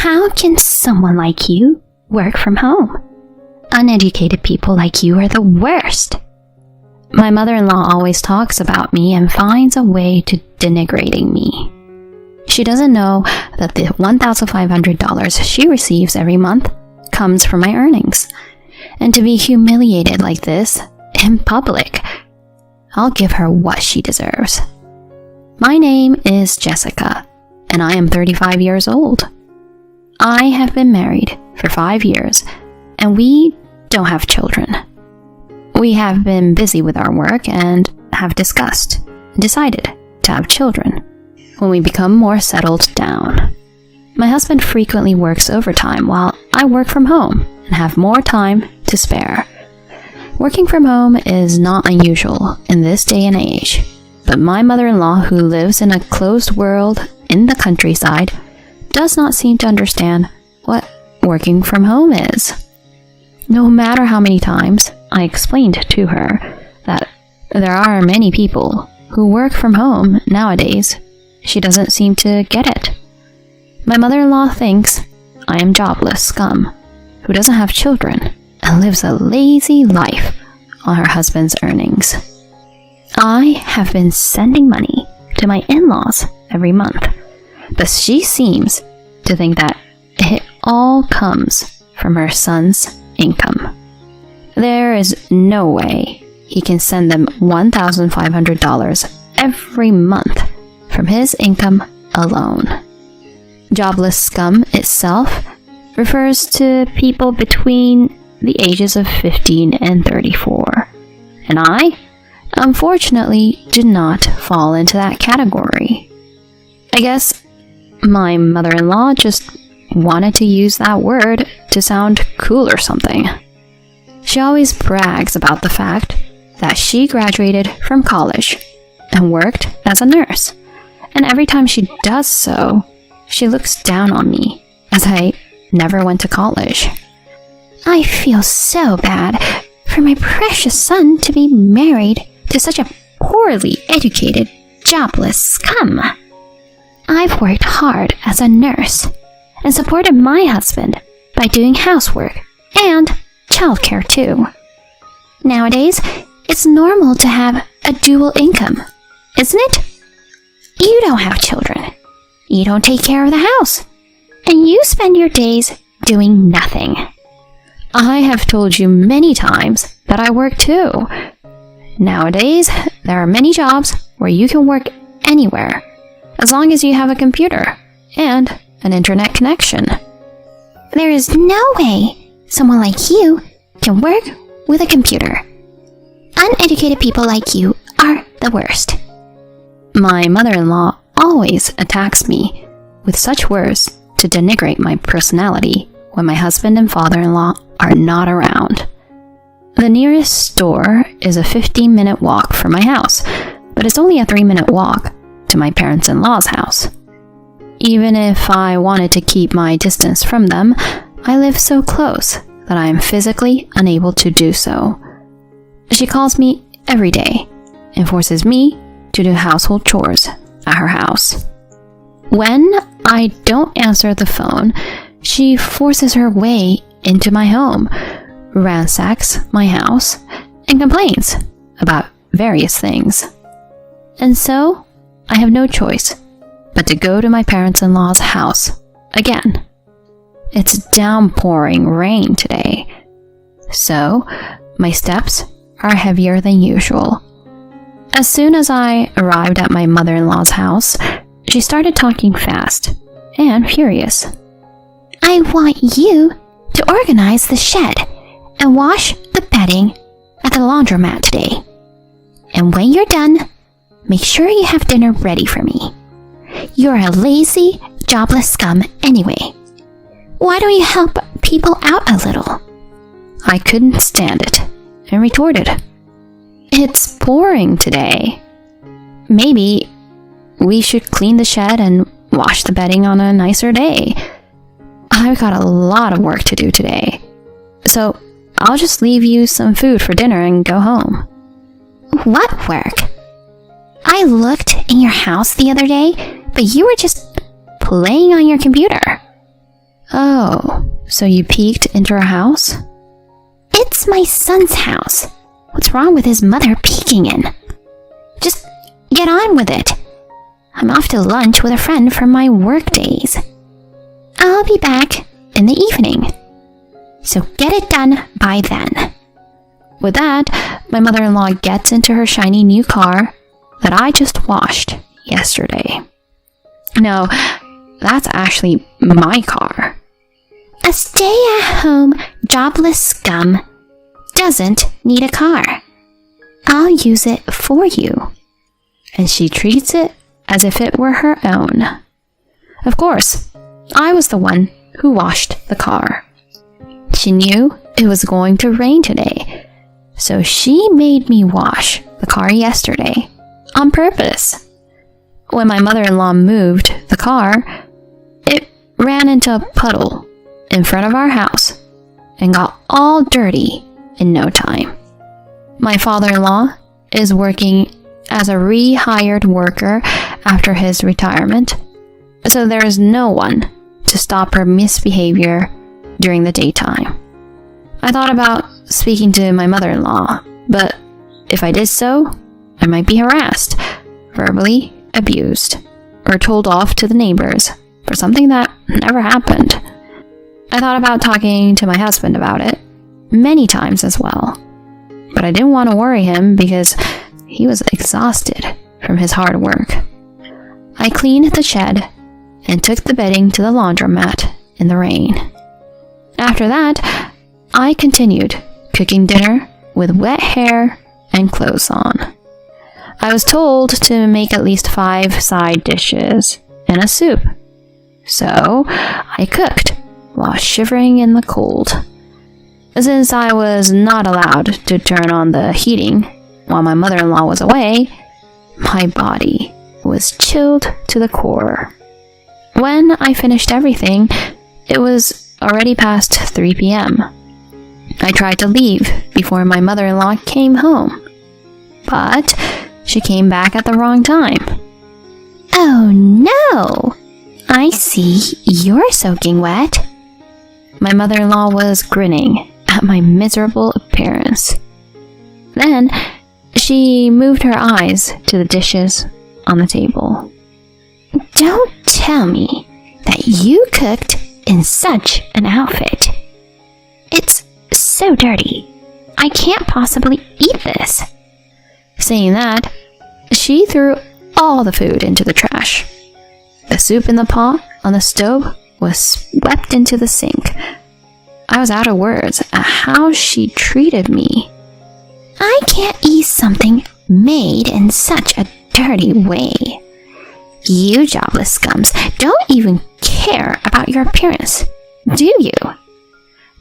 How can someone like you work from home? Uneducated people like you are the worst. My mother-in-law always talks about me and finds a way to denigrating me. She doesn't know that the $1,500 she receives every month comes from my earnings. And to be humiliated like this in public, I'll give her what she deserves. My name is Jessica, and I am 35 years old. I have been married for 5 years, and we don't have children. We have been busy with our work and have decided to have children when we become more settled down. My husband frequently works overtime while I work from home and have more time to spare. Working from home is not unusual in this day and age, but my mother-in-law, who lives in a closed world in the countryside, does not seem to understand what working from home is. No matter how many times I explained to her that there are many people who work from home nowadays, she doesn't seem to get it. My mother-in-law thinks I am jobless scum who doesn't have children and lives a lazy life on her husband's earnings. I have been sending money to my in-laws every month, but she seems to think that it all comes from her son's income. There is no way he can send them $1,500 every month from his income alone. Jobless scum itself refers to people between the ages of 15 and 34, and I, unfortunately, do not fall into that category. I guess my mother-in-law just wanted to use that word to sound cool or something. She always brags about the fact that she graduated from college and worked as a nurse, and every time she does so, she looks down on me as I never went to college. I feel so bad for my precious son to be married to such a poorly educated, jobless scum. I've worked hard as a nurse and supported my husband by doing housework and childcare too. Nowadays, it's normal to have a dual income, isn't it? You don't have children. You don't take care of the house. And you spend your days doing nothing. I have told you many times that I work too. Nowadays, there are many jobs where you can work anywhere, as long as you have a computer and an internet connection. There is no way someone like you can work with a computer. Uneducated people like you are the worst. My mother-in-law always attacks me with such words to denigrate my personality when my husband and father-in-law are not around. The nearest store is a 15-minute walk from my house, but it's only a 3-minute walk to my parents-in-law's house. Even if I wanted to keep my distance from them, I live so close that I am physically unable to do so. She calls me every day and forces me to do household chores at her house. When I don't answer the phone, she forces her way into my home, ransacks my house, and complains about various things. And so, I have no choice but to go to my parents-in-law's house again. It's downpouring rain today, so my steps are heavier than usual. As soon as I arrived at my mother-in-law's house, she started talking fast and furious. I want you to organize the shed and wash the bedding at the laundromat today. And when you're done, make sure you have dinner ready for me. You're a lazy, jobless scum anyway. Why don't you help people out a little? I couldn't stand it and retorted, It's pouring today. Maybe we should clean the shed and wash the bedding on a nicer day. I've got a lot of work to do today, so I'll just leave you some food for dinner and go home. What work? I looked in your house the other day, but you were just playing on your computer. Oh, so you peeked into her house? It's my son's house. What's wrong with his mother peeking in? Just get on with it. I'm off to lunch with a friend from my work days. I'll be back in the evening. So get it done by then. With that, my mother-in-law gets into her shiny new car that I just washed yesterday. No, that's actually my car. A stay-at-home, jobless scum doesn't need a car. I'll use it for you. And she treats it as if it were her own. Of course, I was the one who washed the car. She knew it was going to rain today, so she made me wash the car yesterday on purpose. When my mother-in-law moved the car, it ran into a puddle in front of our house and got all dirty in no time. My father-in-law is working as a rehired worker after his retirement, so there is no one to stop her misbehavior during the daytime. I thought about speaking to my mother-in-law, but if I did so, I might be harassed, verbally abused, or told off to the neighbors for something that never happened. I thought about talking to my husband about it many times as well, but I didn't want to worry him because he was exhausted from his hard work. I cleaned the shed and took the bedding to the laundromat in the rain. After that, I continued cooking dinner with wet hair and clothes on. I was told to make at least 5 side dishes and a soup, so I cooked while shivering in the cold. Since I was not allowed to turn on the heating while my mother-in-law was away, my body was chilled to the core. When I finished everything, it was already past 3 p.m. I tried to leave before my mother-in-law came home, but she came back at the wrong time. Oh no! I see you're soaking wet. My mother-in-law was grinning at my miserable appearance. Then she moved her eyes to the dishes on the table. Don't tell me that you cooked in such an outfit. It's so dirty. I can't possibly eat this. Saying that, she threw all the food into the trash. The soup in the pot on the stove was swept into the sink. I was out of words at how she treated me. I can't eat something made in such a dirty way. You jobless scums don't even care about your appearance, do you?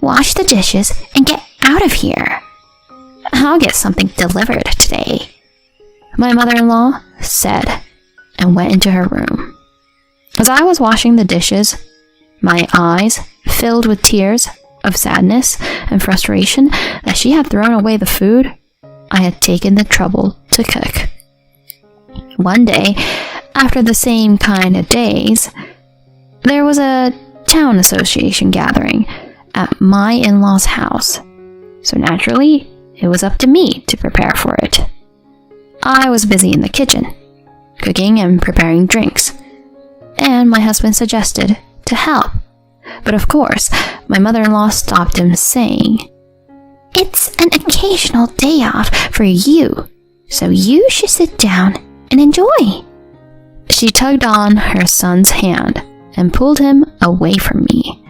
Wash the dishes and get out of here. I'll get something delivered today, my mother-in-law said, and went into her room. As I was washing the dishes, my eyes filled with tears of sadness and frustration that she had thrown away the food I had taken the trouble to cook. One day, after the same kind of days, there was a town association gathering at my in-laws' house, so naturally, it was up to me to prepare for it. I was busy in the kitchen, cooking and preparing drinks, and my husband suggested to help. But of course, my mother-in-law stopped him, saying, "It's an occasional day off for you, so you should sit down and enjoy." She tugged on her son's hand and pulled him away from me.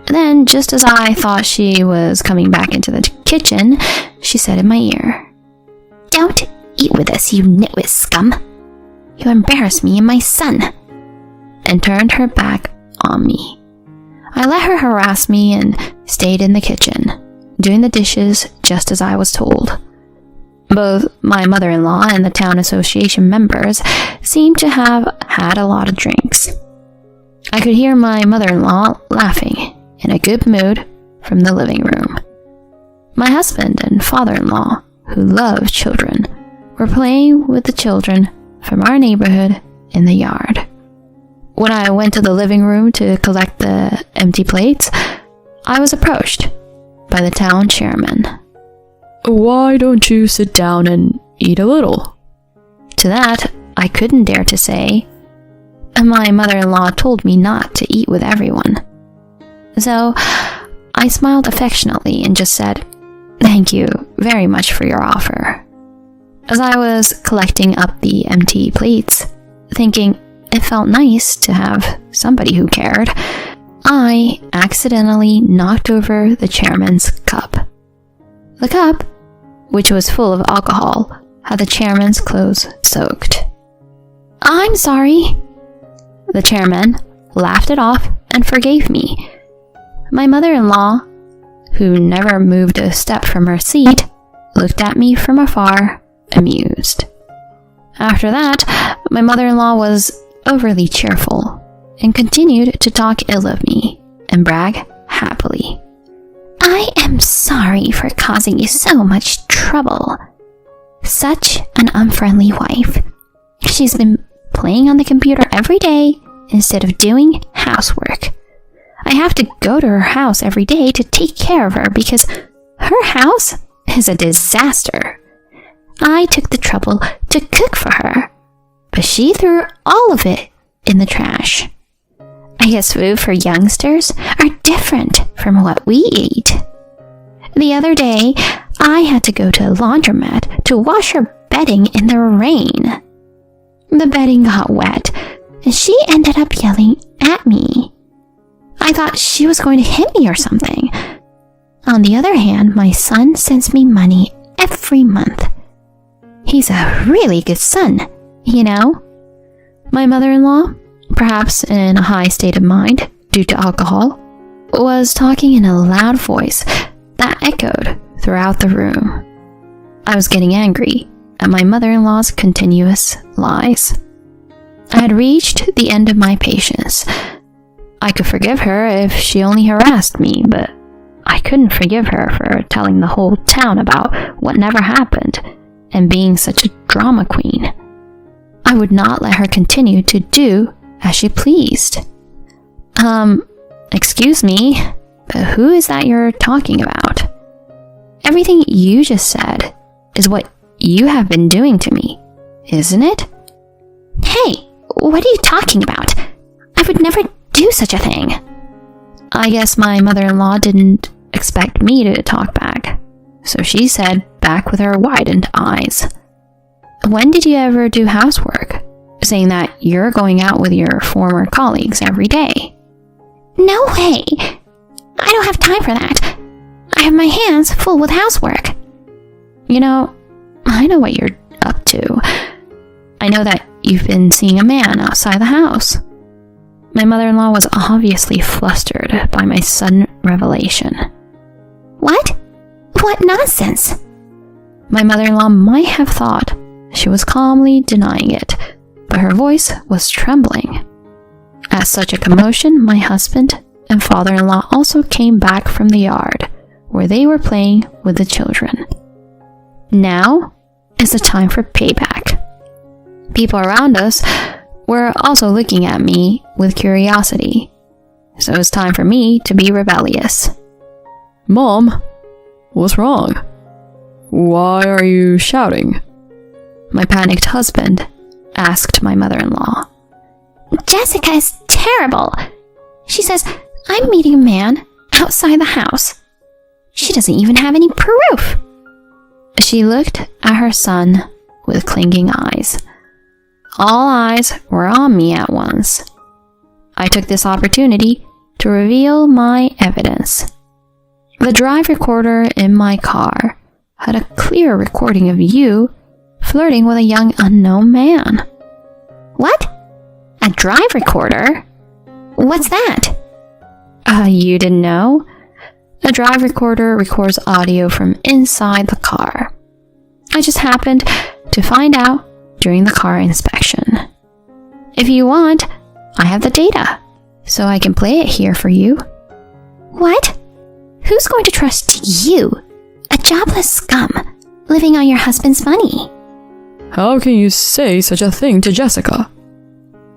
Then, just as I thought she was coming back into the kitchen, she said in my ear, "Don't eat with us, you nitwit scum. You embarrass me and my son," and turned her back on me. I let her harass me and stayed in the kitchen, doing the dishes just as I was told. Both my mother-in-law and the town association members seemed to have had a lot of drinks. I could hear my mother-in-law laughing in a good mood from the living room. My husband and father-in-law, who love children, were playing with the children from our neighborhood in the yard. When I went to the living room to collect the empty plates, I was approached by the town chairman. "Why don't you sit down and eat a little?" To that, I couldn't dare to say. My mother-in-law told me not to eat with everyone. So I smiled affectionately and just said, "Thank you very much for your offer." As I was collecting up the empty plates, thinking it felt nice to have somebody who cared, I accidentally knocked over the chairman's cup. The cup, which was full of alcohol, had the chairman's clothes soaked. "I'm sorry." The chairman laughed it off and forgave me. My mother-in-law, who never moved a step from her seat, looked at me from afar, amused. After that, my mother-in-law was overly cheerful and continued to talk ill of me and brag happily. "I am sorry for causing you so much trouble. Such an unfriendly wife. She's been playing on the computer every day instead of doing housework. I have to go to her house every day to take care of her because her house is a disaster. I took the trouble to cook for her, but she threw all of it in the trash. I guess food for youngsters are different from what we eat. The other day, I had to go to a laundromat to wash her bedding in the rain. The bedding got wet, and she ended up yelling at me. I thought she was going to hit me or something. On the other hand, my son sends me money every month. He's a really good son, you know." My mother-in-law, perhaps in a high state of mind due to alcohol, was talking in a loud voice that echoed throughout the room. I was getting angry at my mother-in-law's continuous lies. I had reached the end of my patience. I could forgive her if she only harassed me, but I couldn't forgive her for telling the whole town about what never happened and being such a drama queen. I would not let her continue to do as she pleased. Excuse me, but who is that you're talking about? Everything you just said is what you have been doing to me, isn't it?" "Hey, what are you talking about? I would never do such a thing." I guess my mother-in-law didn't expect me to talk back, so she said back with her widened eyes, "When did you ever do housework, saying that you're going out with your former colleagues every day?" "No way! I don't have time for that. I have my hands full with housework." "You know, I know what you're up to. I know that you've been seeing a man outside the house." My mother-in-law was obviously flustered by my sudden revelation. "What? What nonsense?" My mother-in-law might have thought she was calmly denying it, but her voice was trembling. At such a commotion, my husband and father-in-law also came back from the yard, where they were playing with the children. Now is the time for payback. People around us were also looking at me with curiosity, so it was time for me to be rebellious. "Mom, what's wrong? Why are you shouting?" My panicked husband asked my mother-in-law. "Jessica is terrible. She says I'm meeting a man outside the house. She doesn't even have any proof." She looked at her son with clinging eyes. All eyes were on me at once. I took this opportunity to reveal my evidence. The drive recorder in my car had a clear recording of you flirting with a young unknown man. "What? A drive recorder? What's that?" You didn't know? A drive recorder records audio from inside the car. I just happened to find out during the car inspection. If you want, I have the data, so I can play it here for you. "What? Who's going to trust you, a jobless scum, living on your husband's money?" "How can you say such a thing to Jessica?"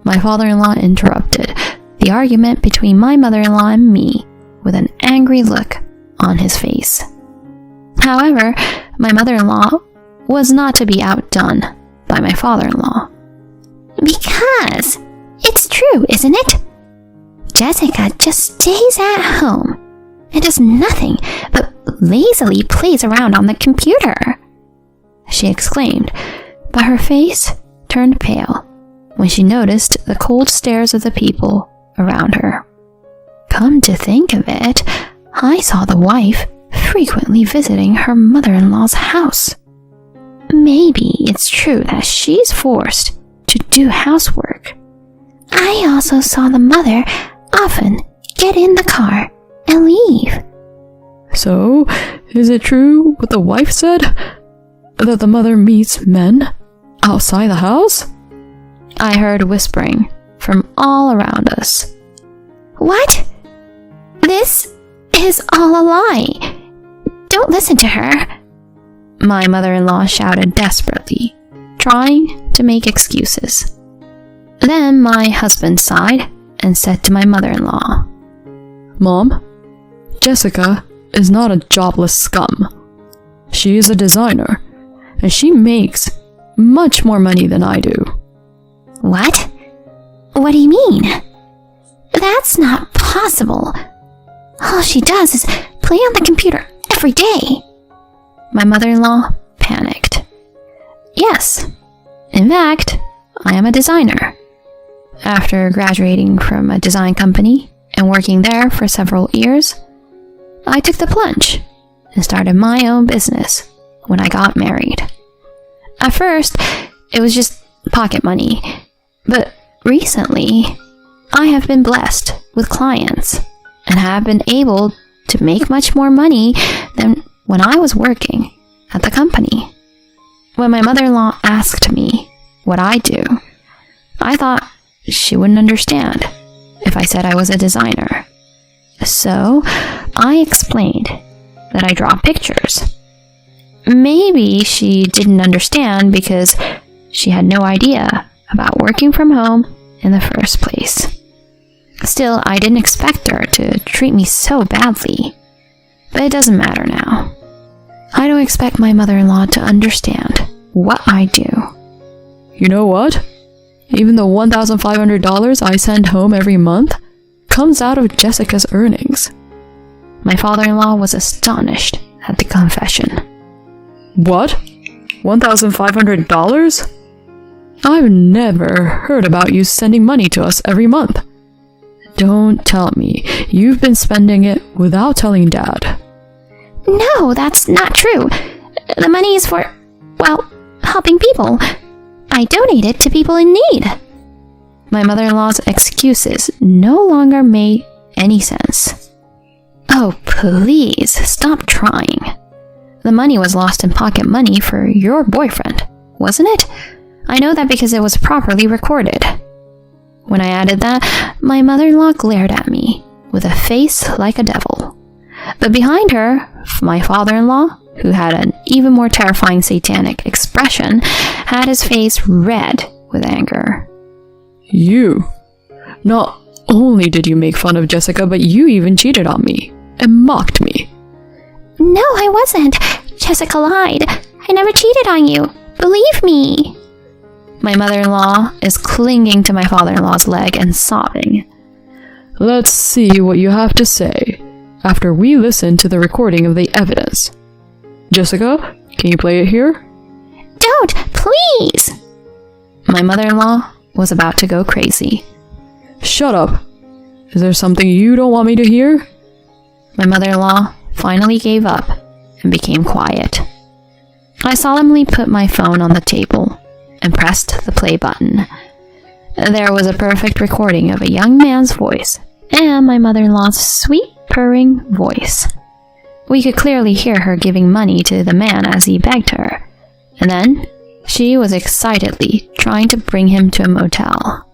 My father-in-law interrupted the argument between my mother-in-law and me with an angry look on his face. However, my mother-in-law was not to be outdone by my father-in-law. Because it's true, isn't it? Jessica just stays at home and does nothing but lazily plays around on the computer, she exclaimed, but her face turned pale when she noticed the cold stares of the people around her. Come to think of it, I saw the wife frequently visiting her mother-in-law's house. Maybe it's true that she's forced to do housework. I also saw the mother often get in the car and leave. So, is it true what the wife said? That the mother meets men outside the house? I heard whispering from all around us. What? This is all a lie. Don't listen to her, my mother-in-law shouted desperately, trying to make excuses. Then my husband sighed and said to my mother-in-law, Mom, Jessica is not a jobless scum. She is a designer, and she makes much more money than I do. What? What do you mean? That's not possible. All she does is play on the computer every day. My mother-in-law panicked. Yes, in fact, I am a designer. After graduating from a design company and working there for several years, I took the plunge and started my own business when I got married. At first, it was just pocket money, but recently, I have been blessed with clients and have been able to make much more money than when I was working at the company. When my mother-in-law asked me what I do, I thought she wouldn't understand if I said I was a designer. So I explained that I draw pictures. Maybe she didn't understand because she had no idea about working from home in the first place. Still, I didn't expect her to treat me so badly. But it doesn't matter now. I don't expect my mother-in-law to understand what I do. You know what? Even the $1,500 I send home every month comes out of Jessica's earnings. My father-in-law was astonished at the confession. What? $1,500? I've never heard about you sending money to us every month. Don't tell me you've been spending it without telling Dad. No, that's not true. The money is for, well, helping people. I donate it to people in need. My mother-in-law's excuses no longer made any sense. Oh, please, stop trying. The money was lost in pocket money for your boyfriend, wasn't it? I know that because it was properly recorded. When I added that, my mother-in-law glared at me with a face like a devil. But behind her, my father-in-law, who had an even more terrifying satanic expression, had his face red with anger. You. Not only did you make fun of Jessica, but you even cheated on me and mocked me. No, I wasn't. Jessica lied. I never cheated on you. Believe me. My mother-in-law is clinging to my father-in-law's leg and sobbing. Let's see what you have to say after we listen to the recording of the evidence. Jessica, can you play it here? Don't, please! My mother-in-law was about to go crazy. Shut up. Is there something you don't want me to hear? My mother-in-law finally gave up and became quiet. I solemnly put my phone on the table and pressed the play button. There was a perfect recording of a young man's voice and my mother-in-law's sweet purring voice. We could clearly hear her giving money to the man as he begged her, and then she was excitedly trying to bring him to a motel.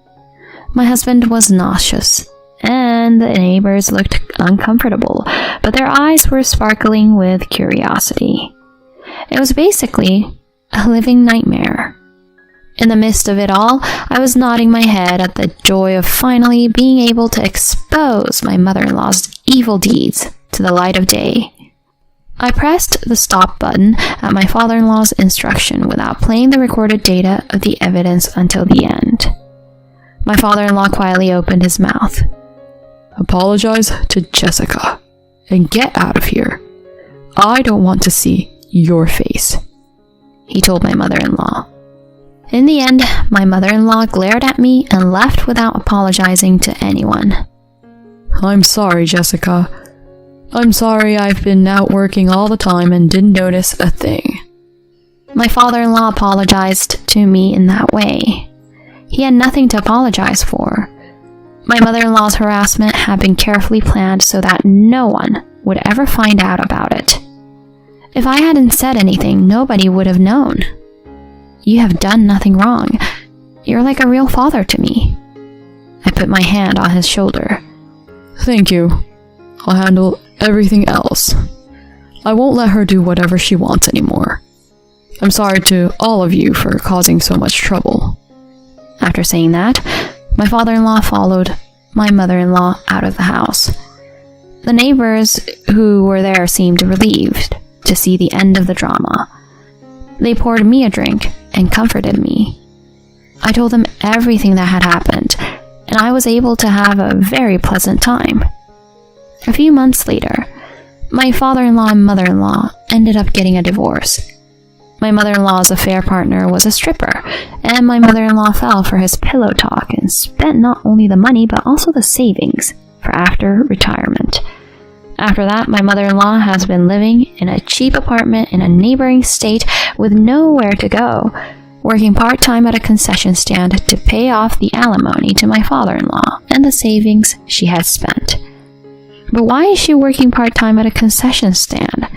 My husband was nauseous, and the neighbors looked uncomfortable, but their eyes were sparkling with curiosity. It was basically a living nightmare. In the midst of it all, I was nodding my head at the joy of finally being able to expose my mother-in-law's evil deeds to the light of day. I pressed the stop button at my father-in-law's instruction without playing the recorded data of the evidence until the end. My father-in-law quietly opened his mouth. Apologize to Jessica and get out of here. I don't want to see your face, he told my mother-in-law. In the end, my mother-in-law glared at me and left without apologizing to anyone. I'm sorry, Jessica. I'm sorry I've been out working all the time and didn't notice a thing. My father-in-law apologized to me in that way. He had nothing to apologize for. My mother-in-law's harassment had been carefully planned so that no one would ever find out about it. If I hadn't said anything, nobody would have known. You have done nothing wrong. You're like a real father to me. I put my hand on his shoulder. Thank you. I'll handle everything else. I won't let her do whatever she wants anymore. I'm sorry to all of you for causing so much trouble. After saying that, my father-in-law followed my mother-in-law out of the house. The neighbors who were there seemed relieved to see the end of the drama. They poured me a drink and comforted me. I told them everything that had happened, and I was able to have a very pleasant time. A few months later, my father-in-law and mother-in-law ended up getting a divorce. My mother-in-law's affair partner was a stripper, and my mother-in-law fell for his pillow talk and spent not only the money but also the savings for after retirement. After that, my mother-in-law has been living in a cheap apartment in a neighboring state with nowhere to go, working part-time at a concession stand to pay off the alimony to my father-in-law and the savings she had spent. But why is she working part-time at a concession stand?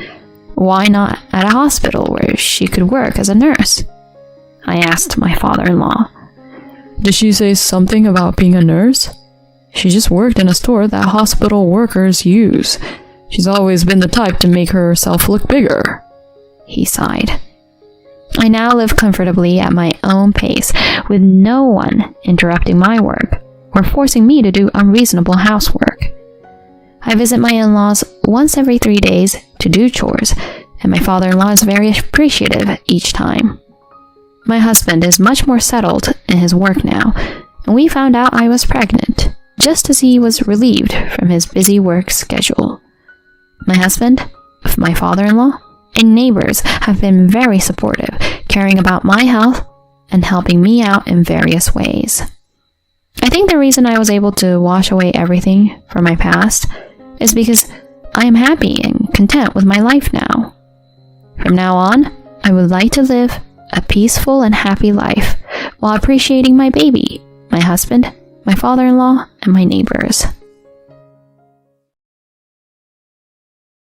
Why not at a hospital where she could work as a nurse? I asked my father-in-law. Did she say something about being a nurse? She just worked in a store that hospital workers use. She's always been the type to make herself look bigger. He sighed. I now live comfortably at my own pace, with no one interrupting my work or forcing me to do unreasonable housework. I visit my in-laws once every 3 days to do chores, and my father-in-law is very appreciative each time. My husband is much more settled in his work now, and we found out I was pregnant, just as he was relieved from his busy work schedule. My husband, my father-in-law, and neighbors have been very supportive, caring about my health and helping me out in various ways. I think the reason I was able to wash away everything from my past is because I am happy and content with my life now. From now on, I would like to live a peaceful and happy life while appreciating my baby, my husband, my father-in-law, and my neighbors.